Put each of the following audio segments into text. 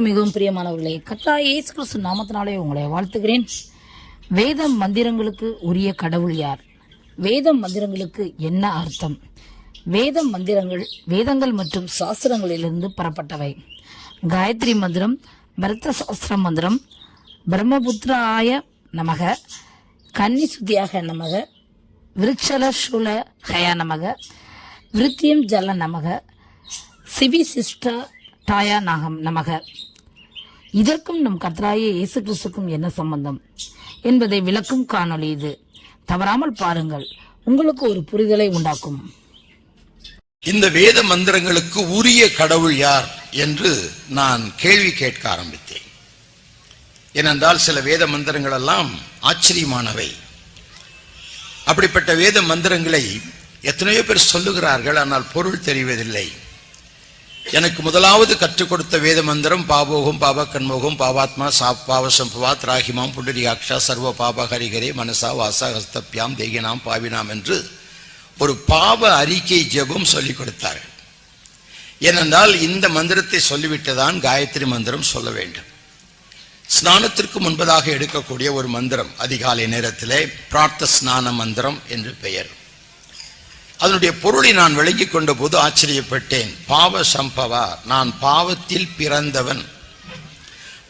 கிறிஸ்துவுக்குள் மிகவும் பிரியமானவர்களே, கர்த்தராகிய இயேசு கிறிஸ்து நாமத்தினாலே உங்களை வாழ்த்துகிறேன். வேத மந்திரங்களுக்கு உரிய கடவுள் யார்? வேத மந்திரங்களுக்கு என்ன அர்த்தம்? வேதங்கள் மற்றும் சாஸ்திரங்களிலிருந்து பெறப்பட்டவை. காயத்ரி மந்திரம், பரத சாஸ்திர மந்திரம், பிரம்மபுத்திராய நமக, கன்னி சுத்தியாக நமக, விருட்சல சூல ஹயா நமக, விருத்தியம் ஜல நமக, சிவிசிஷ்டா தாயா நாகம் நமக. இதற்கும் நம் கர்த்தராகிய இயேசு கிறிஸ்துக்கும் என்ன சம்பந்தம் என்பதை விளக்கும் காணொளி இது. தவறாமல் பாருங்கள், உங்களுக்கு ஒரு புரிதலை உண்டாக்கும். இந்த வேத மந்திரங்களுக்கு உரிய கடவுள் யார் என்று நான் கேள்வி கேட்க ஆரம்பித்தேன். ஏனென்றால் சில வேத மந்திரங்கள் எல்லாம் ஆச்சரியமானவை. அப்படிப்பட்ட வேத மந்திரங்களை எத்தனையோ பேர் சொல்லுகிறார்கள், ஆனால் பொருள் தெரிவதில்லை. எனக்கு முதலாவது கற்றுக் கொடுத்த வேத மந்திரம் பாபோகம் பாபகன்மோகம் பாவாத்மா பாவசம்பவாத் ராகிமாம் புண்டரியாக்ஷா சர்வ பாப ஹரிகரே மனசா வாசா ஹஸ்தப்யாம் தேகினாம் பாவினாம் என்று ஒரு பாவ அறிக்கை ஜெபம் சொல்லிக் கொடுத்தார்கள். ஏனென்றால் இந்த மந்திரத்தை சொல்லிவிட்டுதான் காயத்ரி மந்திரம் சொல்ல வேண்டும். ஸ்நானத்திற்கு முன்பதாக எடுக்கக்கூடிய ஒரு மந்திரம், அதிகாலை நேரத்திலே பிரார்த்த ஸ்நான மந்திரம் என்று பெயர். அதனுடைய பொருளை நான் விளங்கிக் கொண்ட போது ஆச்சரியப்பட்டேன். பாவ சம்பவா, நான் பாவத்தில் பிறந்தவன்.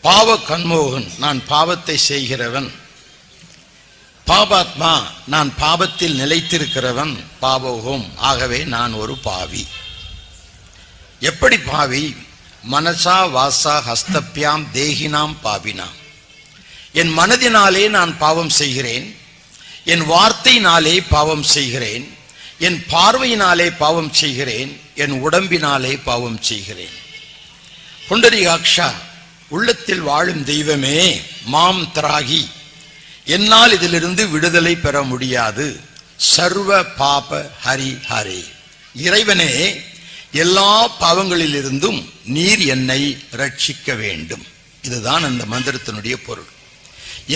பாவ கன்மோகன், நான் பாவத்தை செய்கிறவன். பாபாத்மா, நான் பாவத்தில் நிலைத்திருக்கிறவன். பாவோகம், ஆகவே நான் ஒரு பாவி. எப்படி பாவி? மனசா வாசா ஹஸ்தப்யாம் தேகினாம் பாவினாம். என் மனதினாலே நான் பாவம் செய்கிறேன், என் வார்த்தையினாலே பாவம் செய்கிறேன், என் பார்வையினாலே பாவம் செய்கிறேன், என் உடம்பினாலே பாவம் செய்கிறேன். புண்டரிகாக்ஷா, உள்ளத்தில் வாழும் தெய்வமே, மாம் திராகி, என்னால் இதிலிருந்து விடுதலை பெற முடியாது. சர்வ பாப ஹரி ஹரே, இறைவனே, எல்லா பாவங்களிலிருந்தும் நீர் என்னை ரட்சிக்க வேண்டும். இதுதான் அந்த மந்திரத்தினுடைய பொருள்.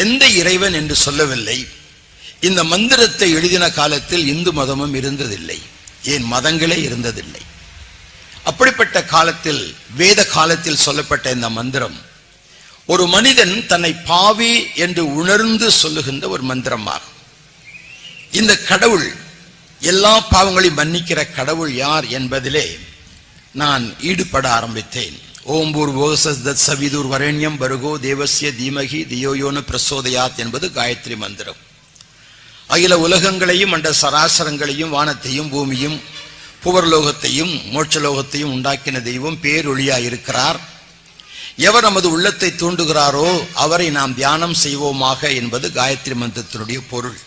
எந்த இறைவன் என்று சொல்லவில்லை. இந்த மந்திரத்தை எழுதின காலத்தில் இந்து மதமும் இருந்ததில்லை, ஏன் மதங்களே இருந்ததில்லை. அப்படிப்பட்ட காலத்தில், வேத காலத்தில் சொல்லப்பட்ட இந்த மந்திரம் ஒரு மனிதன் தன்னை பாவி என்று உணர்ந்து சொல்லுகின்ற ஒரு மந்திரமாகும். இந்த கடவுள், எல்லா பாவங்களையும் மன்னிக்கிற கடவுள் யார் என்பதிலே நான் ஈடுபட ஆரம்பித்தேன். ஓம் பூர்வோசத் சவிதுர் வரண்யம் பருகோ தேவஸ்ய தீமகி தியோயோன பிரசோதயாத் என்பது காயத்ரி மந்திரம். அகில உலகங்களையும் அண்ட சராசரங்களையும் வானத்தையும் பூமியும் புவர்லோகத்தையும் மோட்சலோகத்தையும் உண்டாக்கின தெய்வம் பேரொளியாயிருக்கிறார். எவர் நமது உள்ளத்தை தூண்டுகிறாரோ அவரை நாம் தியானம் செய்வோமாக என்பது காயத்ரி மந்திரத்தினுடைய பொருள்.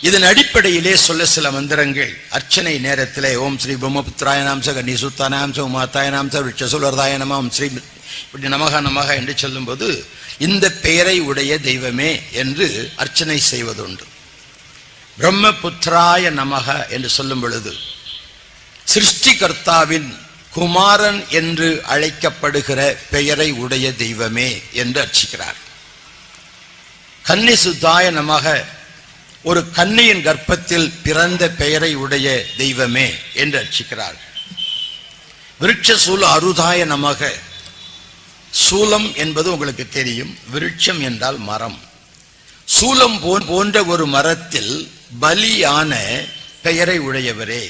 இதன் அடிப்படையிலே சொல்ல சில மந்திரங்கள். அர்ச்சனை நேரத்திலே ஓம் ஸ்ரீ பிரம்மபுத்திராய நாம்ச கன்னி சுத்தானாம்ச உமாத்தாய நாம்ச விருட்சசுலர்தாய நம ஓம் ஸ்ரீ இப்படி நமக நமக என்று சொல்லும்போது இந்த பெயரை உடைய தெய்வமே என்று அர்ச்சனை செய்வதுண்டு. பிரம்மபுத்திராய நமக என்று சொல்லும் பொழுது சிருஷ்டிகர்த்தாவின் குமாரன் என்று அழைக்கப்படுகிற பெயரை உடைய தெய்வமே என்று அர்ச்சிக்கிறார். கன்னி சுத்தாய நமக, ஒரு கன்னியின் கர்ப்பத்தில் பிறந்த பெயரை உடைய தெய்வமே என்று அர்ச்சிக்கிறார். விருட்சசூல அருதாய நமக, சூலம் என்பது உங்களுக்கு தெரியும், விருட்சம் என்றால் மரம். சூலம் போன்ற ஒரு மரத்தில் பலியான பெயரை உடையவரே.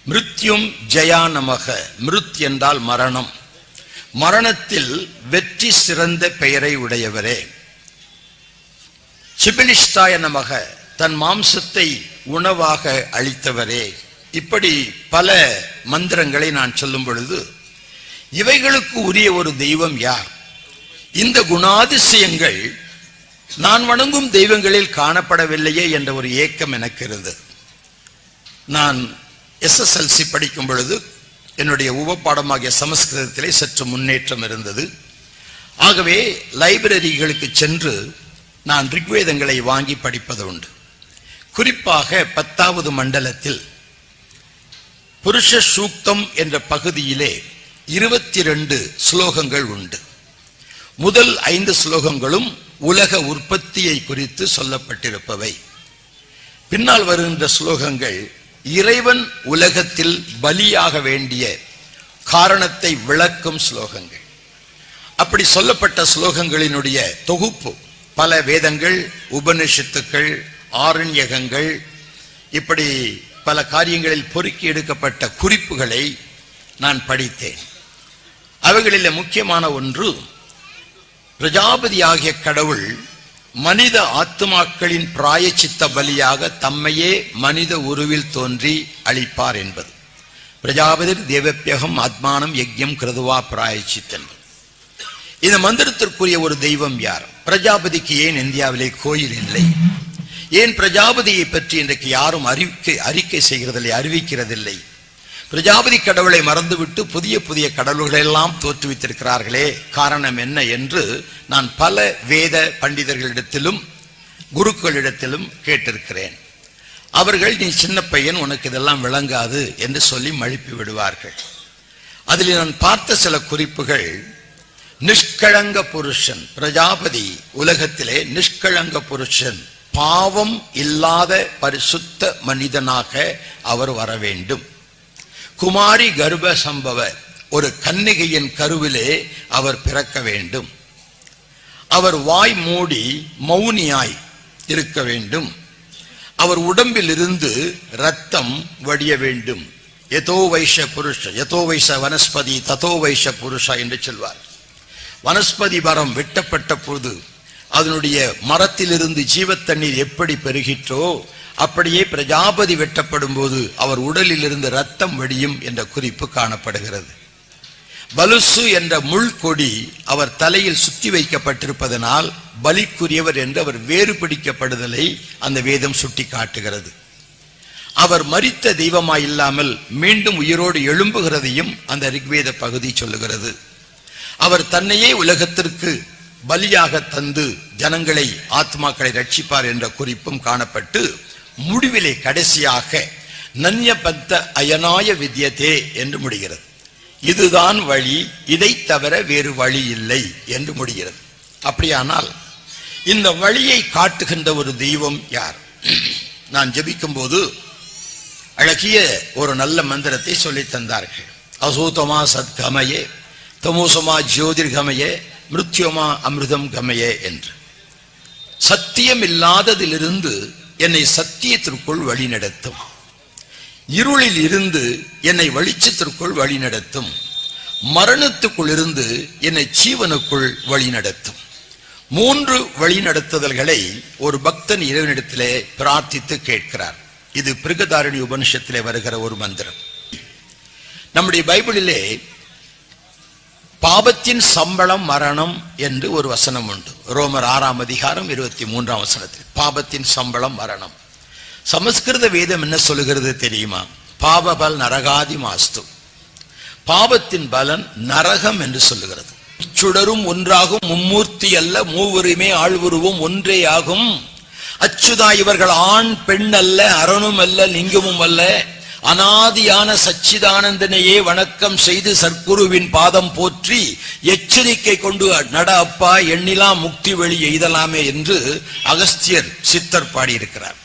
மிருத்யும் ஜயா நமக, மிருத் என்றால் மரணம், மரணத்தில் வெற்றி சிறந்த பெயரை உடையவரே. சிபிலிஷ்டாய நமக, தன் மாம்சத்தை உணவாக அளித்தவரே. இப்படி பல மந்திரங்களை நான் சொல்லும் பொழுது இவைகளுக்கு உரிய ஒரு தெய்வம் யார்? இந்த குணாதிசயங்கள் நான் வணங்கும் தெய்வங்களில் காணப்படவில்லையே என்ற ஒரு ஏக்கம் எனக்கு இருந்தது. நான் SSLC படிக்கும் பொழுது என்னுடைய உபப்பாடமாகிய சமஸ்கிருதத்திலே சற்று முன்னேற்றம் இருந்தது. ஆகவே லைப்ரரிகளுக்கு சென்று நான் ரிக்வேதங்களை வாங்கி படிப்பது உண்டு. குறிப்பாக 10வது மண்டலத்தில் புருஷ சூக்தம் என்ற பகுதியிலே 22 ஸ்லோகங்கள் உண்டு. முதல் 5 ஸ்லோகங்களும் உலக உற்பத்தியை குறித்து சொல்லப்பட்டிருப்பவை. பின்னால் வருகின்ற ஸ்லோகங்கள் இறைவன் உலகத்தில் பலியாக வேண்டிய காரணத்தை விளக்கும் ஸ்லோகங்கள். அப்படி சொல்லப்பட்ட ஸ்லோகங்களினுடைய தொகுப்பு பல வேதங்கள், உபனிஷத்துக்கள், ஆரண்யகங்கள், இப்படி பல காரியங்களில் பொறுக்கி எடுக்கப்பட்ட குறிப்புகளை நான் படித்தேன். அவைகளில் முக்கியமான ஒன்று, பிரஜாபதி ஆகிய கடவுள் மனித ஆத்மாக்களின் பிராயச்சித்த பலியாக தம்மையே மனித உருவில் தோன்றி அளிப்பார் என்பது. பிரஜாபதி தேவப்பியகம் ஆத்மானம் யஜ்யம் கிருதுவா பிராயச்சித்தன். இந்த மந்திரத்திற்குரிய ஒரு தெய்வம் யார்? பிரஜாபதிக்கு ஏன் இந்தியாவிலே கோயில் இல்லை? ஏன் பிரஜாபதியை பற்றி இன்றைக்கு யாரும் அறிக்கை செய்கிறதில்லை, அறிவிக்கிறதில்லை? பிரஜாபதி கடவுளை மறந்துவிட்டு புதிய புதிய கடவுள்களை எல்லாம் தோற்றுவித்திருக்கிறார்களே, காரணம் என்ன என்று நான் பல வேத பண்டிதர்களிடத்திலும் குருக்களிடத்திலும் கேட்டிருக்கிறேன். அவர்கள், நீ சின்ன பையன், உனக்கு இதெல்லாம் விளங்காது என்று சொல்லி மழுப்பி விடுவார்கள். அதில் நான் பார்த்த சில குறிப்புகள், நிஷ்களங்க புருஷன் பிரஜாபதி உலகத்திலே நிஷ்களங்க புருஷன், பாவம் இல்லாத பரிசுத்த மனிதனாக அவர் வர வேண்டும். குமாரி கர்ப்ப சம்பவ, ஒரு கன்னிகையின் கருவிலே அவர் பிறக்க வேண்டும். அவர் வாய் மூடி மௌனியாய் இருக்க வேண்டும். அவர் உடம்பில் இருந்து ரத்தம் வடிய வேண்டும். யதோ வைஷ புருஷ யதோ வைஷ வனஸ்பதி ததோ வைஷ புருஷா என்று சொல்வார். வனஸ்பதி மரம் வெட்டப்பட்ட போது அதனுடைய மரத்திலிருந்து ஜீவத்தண்ணீர் எப்படி பெருகிற்றோ அப்படியே பிரஜாபதி வெட்டப்படும் போது அவர் உடலில் இருந்து ரத்தம் வடியும் என்ற குறிப்பு காணப்படுகிறது. பலுசு என்ற முள்கொடி அவர் தலையில் சுத்தி வைக்கப்பட்டிருப்பதனால் பலிக்குரியவர் என்று அவர் வேறு பிடிக்கப்படுதலை அந்த வேதம் சுட்டி காட்டுகிறது. அவர் மரித்த தெய்வமாய் இல்லாமல் மீண்டும் உயிரோடு எழும்புகிறதையும் அந்த ரிக்வேத பகுதி சொல்லுகிறது. அவர் தன்னையே உலகத்திற்கு பலியாக தந்து ஜனங்களை, ஆத்மாக்களை ரட்சிப்பார் என்ற குறிப்பும் காணப்பட்டு முடிவிலே கடைசியாக நன்யபத்த அயனாய வித்யதே என்று முடிகிறது. இதுதான் வழி, இதை தவிர வேறு வழி இல்லை என்று முடிகிறது. அப்படியானால் இந்த வழியை காட்டுகின்ற ஒரு தெய்வம் யார்? நான் ஜெபிக்கும் போது அழகிய ஒரு நல்ல மந்திரத்தை சொல்லி தந்தார்கள். அசூதமா சத்கமயே, தமோசமா ஜோதிர்கமயே, மிருத்யோமா அமிர்தம் கமயே என்று. சத்தியம் இல்லாததிலிருந்து என்னை சத்தியத்திற்குள் வழி நடத்தும், இருளில் இருந்து என்னை வெளிச்சத்திற்குள் வழி நடத்தும், மரணத்துக்குள் இருந்து என்னை ஜீவனுக்குள் வழி நடத்தும். 3 வழி நடத்துதல்களை ஒரு பக்தன் இறைவனிடத்திலே பிரார்த்தித்து கேட்கிறார். இது பிருகதாரணி உபனிஷத்திலே வருகிற ஒரு மந்திரம். நம்முடைய பைபிளிலே பாபத்தின் சம்பளம் மரணம் என்று ஒரு வசனம் உண்டு. ரோமர் 6ஆம் அதிகாரம் 23ஆம் வசனத்தில் பாபத்தின் சம்பளம் மரணம். சமஸ்கிருத வேதம் என்ன சொல்லுகிறது தெரியுமா? பாபபல் நரகாதி மாஸ்து, பாபத்தின் பலன் நரகம் என்று சொல்லுகிறது. சுடரும் ஒன்றாகும், மும்மூர்த்தி அல்ல, மூவருமே ஆழ்வுருவும் ஒன்றே ஆகும். அச்சுதா, இவர்கள் ஆண் பெண் அல்ல, அரணும் அல்ல, லிங்கமும் அல்ல, அனாதியான சச்சிதானந்தனையே வணக்கம் செய்து சற்குருவின் பாதம் போற்றி எச்சரிக்கை கொண்டு நட அப்பா, எண்ணிலா முக்தி வழி எய்தலாமே என்று அகஸ்தியர் சித்தர் பாடியிருக்கிறார்.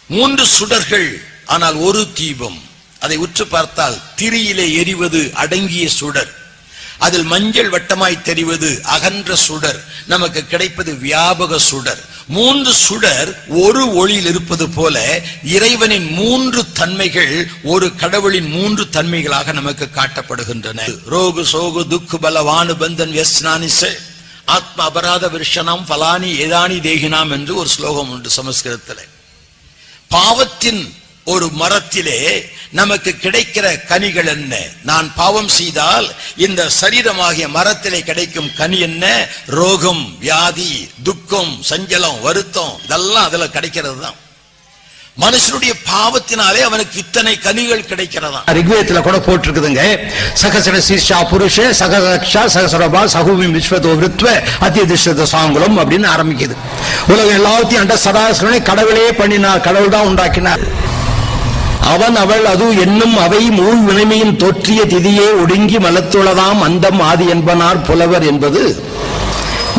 3 சுடர்கள், ஆனால் ஒரு தீபம். அதை உற்று பார்த்தால் திரியிலே எரிவது அடங்கிய சுடர், அதில் மஞ்சள் வட்டமாய் தெரிவது அகன்ற சுடர், நமக்கு கிடைப்பது வியாபக சுடர். 3 சுடர் ஒரு ஒளியில் இருப்பது போல இறைவனின் 3 தன்மைகள் ஒரு கடவுளின் 3 தன்மைகளாக நமக்கு காட்டப்படுகின்றன. ரோகு சோகு துக்கு பலவானு பந்தன் வியஸ்னானிச ஆத்ம அபராத விருஷனாம் பலானி ஏதானி தேகினாம் என்று ஒரு ஸ்லோகம் உண்டு சமஸ்கிருதத்தில். பாவத்தின் ஒரு மரத்திலே நமக்கு கிடைக்கிற கனிகள் என்ன? நான் பாவம் செய்தால் இந்த சரீரமாகிய மரத்திலே கிடைக்கும் கனி என்ன? ரோகம், வியாதி, துக்கம், சஞ்சலம், வருத்தம், இதெல்லாம் அதுல கிடைக்கிறது தான். மனுஷனுடைய பாவத்தினாலே அவனுக்கு இத்தனை கனிகள் கிடைக்கிறதா. ரிக்வேதத்துல கூட போட்டிருக்குதுங்க, சகசர சீஷா புருஷ சகசா சகசரபா சகுவி விஸ்வதோ விருத்வ அத்தியதிஷ்ட சாங்குலம் அப்படின்னு ஆரம்பிக்குது. உலகம் எல்லாத்தையும் அண்ட சதாசுரனை கடவுளே பண்ணினார், கடவுள் தான் உண்டாக்கினார். அவன் அவள் அது என்னும் அவை மூல் வினைமையின் தோற்றிய திதியே ஒடுங்கி மலத்துளதாம் அந்தம் ஆதி என்பனார் புலவர் என்பது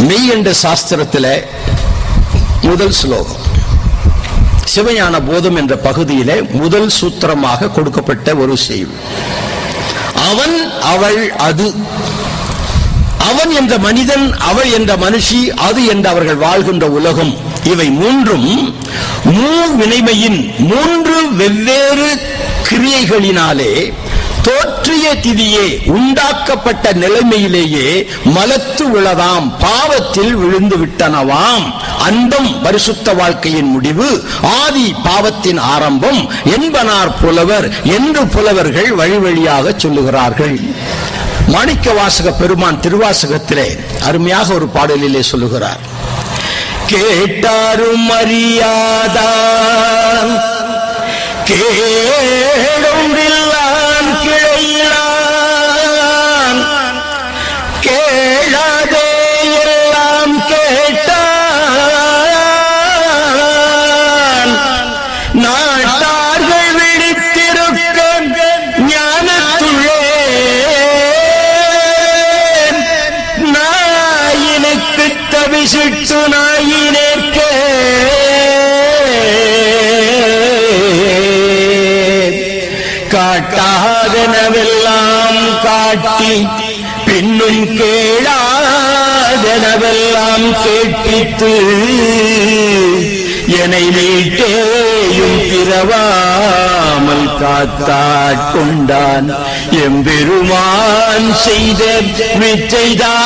மெய் என்ற சாஸ்திரத்திலே முதல் ஸ்லோகம். சிவஞான போதம் என்ற பகுதியிலே முதல் சூத்திரமாக கொடுக்கப்பட்ட ஒரு செய்தி. அவன் அவள் அது, அவன் என்ற மனிதன், அவள் என்ற மனுஷி, அது என்ற அவர்கள் வாழ்கின்ற உலகம், இவை மூன்றும் வினைமையின் மூன்று வெவ்வேறு கிரியைகளினாலே தோற்றிய திதியே உண்டாக்கப்பட்ட நிலைமையிலேயே மலத்து விழதாம், பாவத்தில் விழுந்து விட்டனவாம். அந்தம் பரிசுத்த வாழ்க்கையின் முடிவு, ஆதி பாவத்தின் ஆரம்பம் என்பனார் புலவர் என்று புலவர்கள் வழி வழியாக சொல்லுகிறார்கள். மாணிக்க வாசக பெருமான் திருவாசகத்திலே அருமையாக ஒரு பாடலிலே சொல்லுகிறார். கேட்டாரும் அறியாதான் கேடொன்றில்லான் கிளையிலான், கேளாதே எல்லாம் கேட்டான், நாட்டார்கள் விழித்திருக்க ஞானத்துள்ளே நாயினுக்கு தவிசிட்டு நாயினேற்க காட்டாதனவெல்லாம் காட்டி பின்னும் கேளாதனவெல்லாம் கேட்பித்து என்னை மீட்டேயும் பிறவாமல் காத்தாட்கொண்டான் எம்பெருமான் செய்த வித்தைதானே.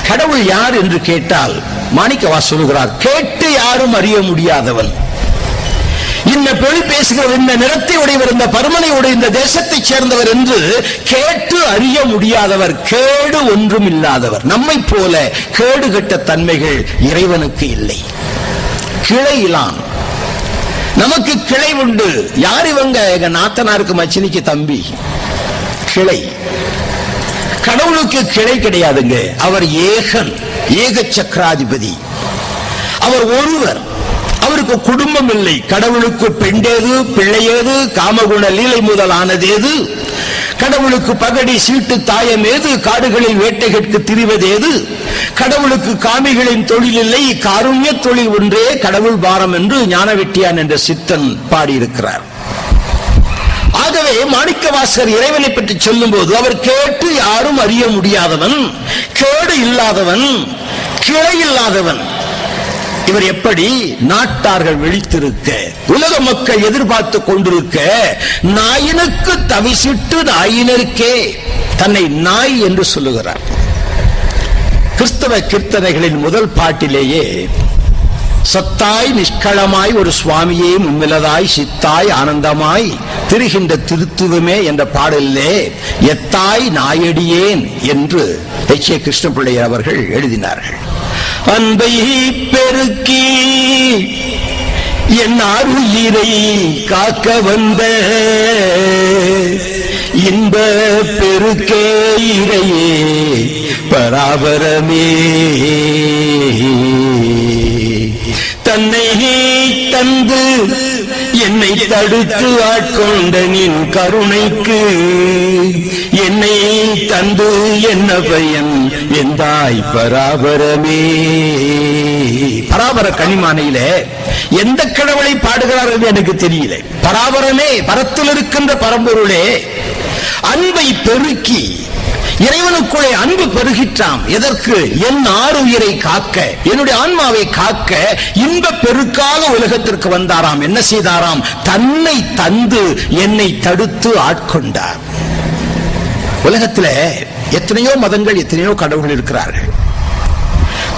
கடவுள் யார் என்று கேட்டால் மாணிக்கவாசகர் சொல்கிறார், கேட்டு யாரும் அறிய முடியாதவன், இந்த பொழி பேசுகிறவர், இந்த நிறத்தை உடையவர், இந்த பருமனை உடைய இந்த தேசத்தைச் சேர்ந்தவர் என்று கேட்டு அறிய முடியாதவர், கேடு ஒன்றும் இல்லாதவர். நம்மை போல கேடு கெட்ட தன்மைகள் இறைவனுக்கு இல்லை. கிளையிலான், நமக்கு கிளை உண்டு. யார் இவங்க? எங்க நாத்தனாருக்கு மச்சினிக்கு தம்பி. கிளை. கடவுளுக்கு கிளை கிடையாதுங்க. அவர் ஏகன், ஏக சக்கராதிபதி. அவர் ஒருவர், அவருக்கு குடும்பம் இல்லை. கடவுளுக்கு பெண்டேது, பிள்ளையேது, காமகுண லீலை முதலானதேது? கடவுளுக்கு பகடி சீட்டு தாயம் ஏது? காடுகளில் வேட்டைகளுக்கு திரிவதேது? கடவுளுக்கு காமிகளின் தொழில் இல்லை, காருண்ய தொழில் ஒன்றே கடவுள் பாரம் என்று ஞானவெட்டியான் என்ற சித்தன் பாடியிருக்கிறார். ஆகவே மாணிக்கவாசகர் இறைவனை பற்றி சொல்லும் போது அவர் கேட்டு யாரும் அறிய முடியாதவன், கேடு இல்லாதவன், கிளை இல்லாதவன். இவர் எப்படி? நாட்டார்கள் விழித்திருக்க, உலக மக்கள் எதிர்பார்த்து கொண்டிருக்க, நாயினுக்கு தவிசிட்டு நாயினருக்கே தன்னை நாய் என்று சொல்லுகிறார். கிறிஸ்தவ கீர்த்தனைகளின் முதல் பாட்டிலேயே சத்தாய் நிஷ்களமாய் ஒரு சுவாமியே மும்மிலதாய் சித்தாய் ஆனந்தமாய் திரிகின்ற திருத்துவமே என்ற பாடலிலே எத்தாய் நாயடியேன் என்று எச்.ஏ. கிருஷ்ணபிள்ளையர் அவர்கள் எழுதினார்கள். அன்பை பெருக்கி என் ஆருயிரை காக்க வந்த இன்ப பெருக்கே இறையே பராபரமே, தன்னை தந்து என்னை தடுத்து ஆட்கொண்ட நின் கருணைக்கு என்னை தந்து என்ன பயன் எந்தாய் பராபரமே. பராபர கனிமானையில எந்த கடவுளை பாடுகிறார்கள் எனக்கு தெரியல. பராபரமே, பரத்தில் இருக்கின்ற பரம்பொருளே, அன்பை பெருக்கி இறைவனுக்குள்ளே அன்பு பெருகிற்றாம். எதற்கு? என் ஆருயிரை காக்க, என்னுடைய ஆன்மாவை காக்க இன்ப பெருக்காக உலகத்திற்கு வந்தாராம். என்ன செய்தாராம்? தன்னை தந்து என்னை தடுத்து ஆட்கொண்டார். உலகத்தில் எத்தனையோ மதங்கள், எத்தனையோ கடவுள் இருக்கிறார்கள்.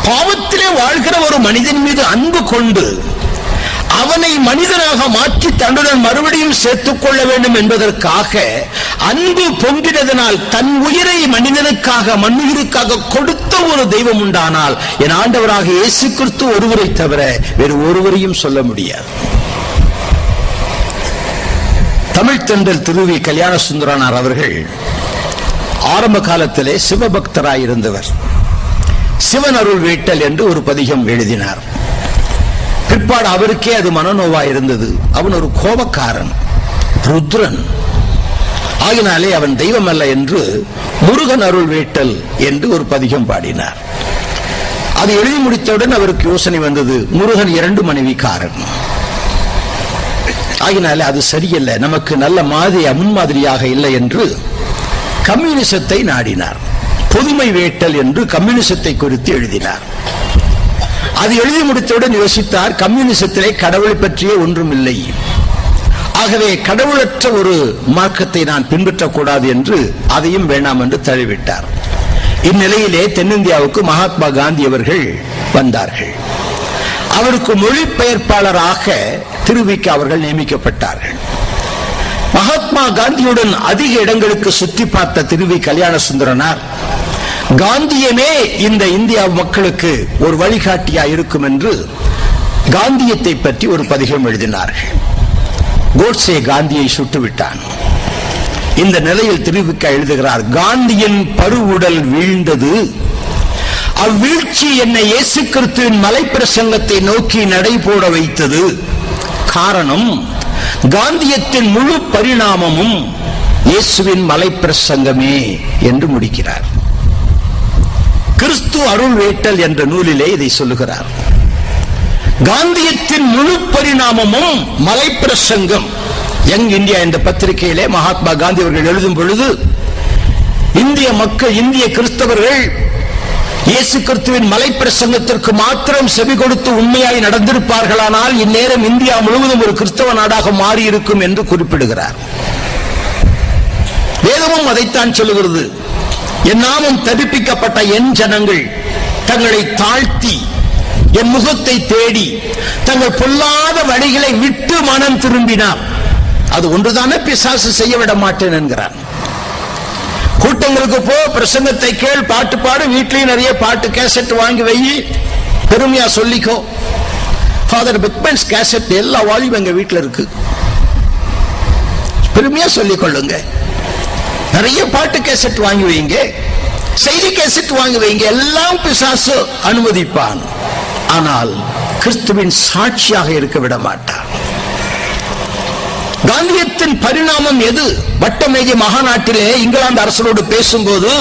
பாவத்திலே வாழ்கிற ஒரு மனிதன் மீது அன்பு கொண்டு அவனை மனிதனாக மாற்றி தன்னுடன் மறுபடியும் சேர்த்துக் கொள்ள வேண்டும் என்பதற்காக அன்பு பொங்கினதனால் தன் உயிரை மனிதனுக்காக, மண்ணுயிருக்காக கொடுத்த ஒரு தெய்வம் உண்டானால் என் ஆண்டவராக இயேசு கிறிஸ்து ஒருவரை தவிர வேறு ஒருவரையும் சொல்ல முடியாது. தமிழ் தென்றல் திருவி கல்யாண சுந்தரனார் அவர்கள் ஆரம்ப காலத்திலே சிவபக்தராயிருந்தவர். சிவன் அருள் வேட்டல் என்று ஒரு பதிகம் எழுதினார். பிற்பாடு அவருக்கே அது மனநோவா இருந்தது. அவன் ஒரு கோபக்காரன், ருத்ரன் ஆகினாலே அவன் தெய்வம் அல்ல என்று முருகன் அருள் வேட்டல் என்று ஒரு பதிகம் பாடினார். அது எழுதி முடித்தவுடன் அவருக்கு யோசனை வந்தது, முருகன் 2 மனைவிக்காரன். ஆகினால அது சரியல்ல, நமக்கு நல்ல முன்மாதிரியாக இல்லை என்று கம்யூனிசத்தை நாடினார். பொதுமை வேட்டல் என்று கம்யூனிசத்தை குறித்து எழுதினார். அது எழுதி முடித்தவுடன் யோசித்தார், கம்யூனிசத்திலே கடவுளை பற்றியே ஒன்றும் இல்லை, ஆகவே கடவுளற்ற ஒரு மார்க்கத்தை நான் பின்பற்றக்கூடாது என்று அதையும் வேண்டாம் என்று தழுவிட்டார். இந்நிலையிலே தென்னிந்தியாவுக்கு மகாத்மா காந்தி அவர்கள் வந்தார்கள். அவருக்கு மொழிபெயர்ப்பாளராக திருவிக அவர்கள் நியமிக்கப்பட்டார்கள். மகாத்மா காந்தியுடன் அதிக இடங்களுக்கு சுற்றி பார்த்த திருவி கல்யாண சுந்தரனார் காந்தியமே இந்த இந்தியா மக்களுக்கு ஒரு வழிகாட்டியா இருக்கும் என்று காந்தியத்தை பற்றி ஒரு பதிகம் எழுதினார்கள். கோட்சே காந்தியை சுட்டுவிட்டான். இந்த நிலையில் திருவிக்க எழுதுகிறார், காந்தியின் பருவுடல் வீழ்ந்தது, அவ்வீழ்ச்சி என்னை இயேசு கிறிஸ்துவின் மலைப்பிரசங்கத்தை நோக்கி நடைபோட வைத்தது. காரணம், காந்தியத்தின் முழு பரிணாமமும் இயேசுவின் மலைப்பிரசங்கமே என்று முடிக்கிறார். கிறிஸ்து அருள் வேட்டல் என்ற நூலிலே இதை சொல்லுகிறார். காந்தியத்தின் முழு பரிணாமமும் மலைப்பிரசங்கம். யங் இந்தியா என்ற பத்திரிகையிலே மகாத்மா காந்தி அவர்கள் எழுதும் பொழுது, இந்திய மக்கள், இந்திய கிறிஸ்தவர்கள் இயேசு கிறிஸ்துவின் மலைப்பிரசங்கத்திற்கு மாத்திரம் செவி கொடுத்து உண்மையாய் நடந்திருப்பார்களானால் இந்நேரம் இந்தியா முழுவதும் ஒரு கிறிஸ்தவ நாடாக மாறியிருக்கும் என்று குறிப்பிடுகிறார். வேதமும் அதைத்தான் சொல்லுகிறது. என் நாமம் தரிப்பிக்கப்பட்ட என் ஜனங்கள் தங்களை தாழ்த்தி என் முகத்தை தேடி தங்கள் பொல்லாத வழிகளை விட்டு மனம் திரும்பினார். அது ஒன்றுதானே பிசாசு செய்ய விட மாட்டேன் என்கிறார். கூட்டங்களுக்கு போ, பிரசங்கத்தை கேள், பாட்டு பாடு, வீட்லயும் நிறைய பாட்டு கேசட் வாங்கி வை, பெருமையா சொல்லிக்கோ. ஃபாதர் பிக்மன்ஸ் கேசட் எல்லா வால்யூம் எங்க வீட்டுல இருக்கு, பெருமையா சொல்லிக் கொள்ளுங்க. நிறைய பாட்டு கேசட் வாங்கி வைங்க, செய்தி கேசட் வாங்கி வைங்க, எல்லாம் பிசாசு அனுமதிப்பான். ஆனால் கிறிஸ்துவின் சாட்சியாக இருக்க விட மாட்டான். காந்தியத்தின் பரிணாமம் எது? வட்டமேஜை மகாநாட்டிலே இங்கிலாந்து அரசரோடு பேசும்போது,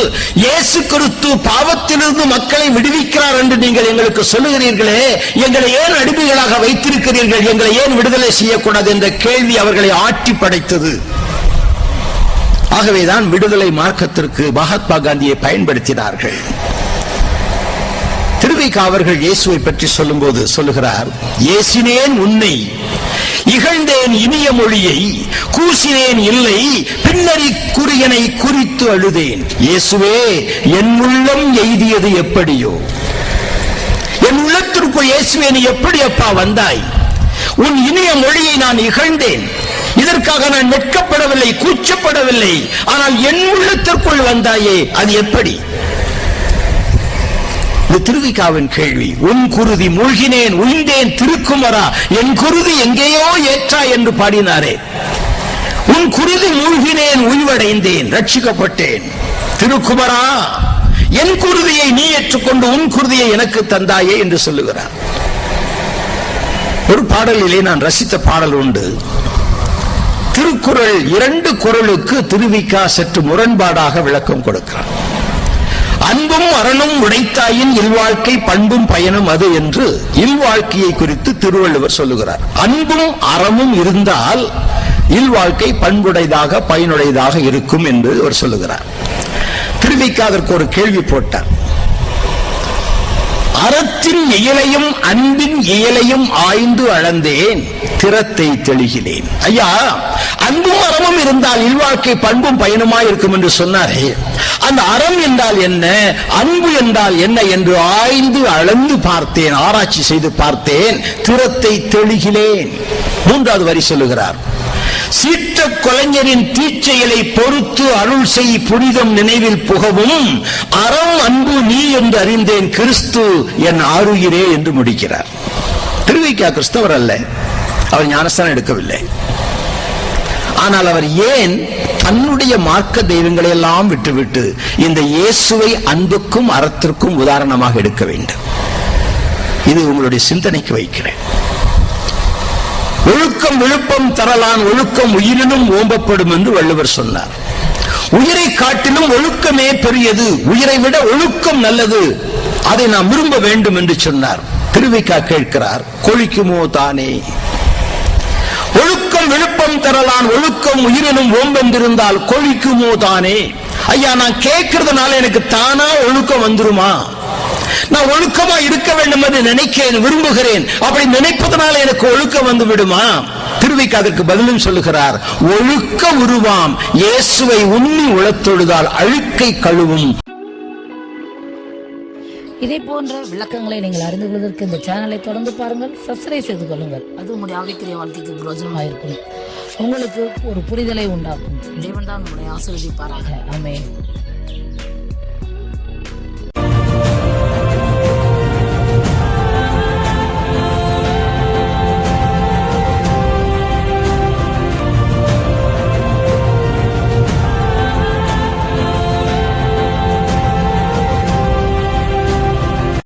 இயேசு கிறிஸ்து பாவத்திலிருந்து மக்களை விடுவிக்கிறார் என்று நீங்கள் எங்களுக்கு சொல்லுகிறீர்களே, எங்களை ஏன் அடிமைகளாக வைத்திருக்கிறீர்கள், எங்களை ஏன் விடுதலை செய்யக்கூடாது என்ற கேள்வி அவர்களை ஆட்டி படைத்தது. ஆகவேதான் விடுதலை மார்க்கத்திற்கு மகாத்மா காந்தியை பயன்படுத்தினார்கள். திருவிக அவர்கள் இயேசுவை பற்றி சொல்லும்போது சொல்லுகிறார், ஏசினேன் உன்னை, இகழ்ந்தேன் இனிய மொழியை, கூசினேன் இல்லை, பின்னறி குறியனை குறித்து அழுதேன். இயேசுவே, என் உள்ளம் எய்தியது எப்படியோ, என் உள்ளத்திற்குள் இயேசுவே நீ எப்படி அப்பா வந்தாய்? உன் இனிய மொழியை நான் இகழ்ந்தேன், இதற்காக நான் வெட்கப்படவில்லை, கூச்சப்படவில்லை, ஆனால் என் உள்ளத்திற்குள் வந்தாயே, அது எப்படி? திருவிகாவின் கேள்வி. உன் குருதி மூழ்கினேன் உய்ந்தேன் திருக்குமரா, என் குருதி எங்கேயோ ஏற்றா என்று பாடினாரே. உன் குருதி மூழ்கினேன் உய்வடைந்தேன், ரட்சிக்கப்பட்டேன். திருக்குமரா, என் குருதியை நீ ஏற்றுக்கொண்டு உன் குருதியை எனக்கு தந்தாயே என்று சொல்லுகிறார். ஒரு பாடலிலே நான் ரசித்த பாடல் உண்டு. திருக்குறள் 2 குறளுக்கு திருவிகா சற்று முரண்பாடாக விளக்கம் கொடுக்கிறார். அன்பும் அரணும் உடைத்தாயின் இல்வாழ்க்கை பண்பும் பயனும் அது என்று இல்வாழ்க்கையை குறித்து திருவள்ளுவர் சொல்லுகிறார். அன்பும் அறமும் இருந்தால் இல்வாழ்க்கை பண்புடையதாக பயனுடையதாக இருக்கும் என்று அவர் சொல்லுகிறார். திருவிக அதற்கு ஒரு கேள்வி போட்டார். அறத்தின் இயலையும் அன்பின் இயலையும் ஆய்ந்து அளந்தேன், திறத்தை தெளிகிறேன். ஐயா, அன்பும் அறமும் இருந்தால் இல்வாழ்க்கை பண்பும் பயனுமாய் இருக்கும் என்று சொன்னாரே, அந்த அறம் என்றால் என்ன, அன்பு என்றால் என்ன என்று ஆய்ந்து அளந்து பார்த்தேன், ஆராய்ச்சி செய்து பார்த்தேன், திறத்தை தெளிகிறேன். 3வது வரி சொல்லுகிறார், சீற்ற கொலைஞரின் தீச்செயலை பொறுத்து அருள் செய் புனிதம் நினைவில் புகவும், அறம் அன்பு நீ என்று அறிந்தேன், கிறிஸ்து என் ஆருயிரே என்று முடிக்கிறார். திருவிக கிறிஸ்தவர் அல்ல, அவர் ஞானஸ்தானம் எடுக்கவில்லை. ஆனால் அவர் ஏன் தன்னுடைய மார்க்க தெய்வங்களை எல்லாம் விட்டுவிட்டு இந்த இயேசுவை அன்புக்கும் அறத்திற்கும் உதாரணமாக எடுக்க வேண்டும்? இது உங்களுடைய சிந்தனைக்கு வைக்கிறேன். ஒழுக்கம் விழுப்பம் தரலான், ஒழுக்கம் உயிரினும் ஓம்பப்படும் என்று வள்ளுவர் சொன்னார். உயிரை காட்டிலும் ஒழுக்கமே பெரியது, உயிரை விட ஒழுக்கம் நல்லது, அதை நாம் விரும்ப வேண்டும் என்று சொன்னார். திருவிக கேட்கிறார், கொழிக்குமோ தானே? ஒழுக்கம் விழுப்பம் தரலான், ஒழுக்கம் உயிரினும் ஓம்பென்றிருந்தால் கொழிக்குமோ தானே. ஐயா, நான் கேட்கறதுனால எனக்கு தானா ஒழுக்கம் வந்துருமா? நான் ஒழுக்கமா இருக்க வேண்டும் என்று நினைக்கிறேன், விரும்புகிறேன். அப்படி நினைப்பதனால எனக்கு ஒழுக்கம் வந்து விடுமா? திருவிக்கு அதற்கு பதிலும் சொல்லுகிறார். ஒழுக்க உருவாம் இயேசுவை உண்ணி உளத்தொழுதால் அழுக்கை கழுவும். இதே போன்ற விளக்கங்களை நீங்கள் அறிந்து கொள்வதற்கு இந்த சேனலை தொடர்ந்து பாருங்கள், சப்ஸ்கிரைப் செய்து கொள்ளுங்கள். அது உங்களுடைய ஆவிக்குரிய வாழ்க்கைக்கு பிரயோஜனமாக இருக்கும், உங்களுக்கு ஒரு புரிதலை உண்டாக்கும். தேவன் தான் உங்களை ஆசீர்வதிப்பாராக. ஆமென்.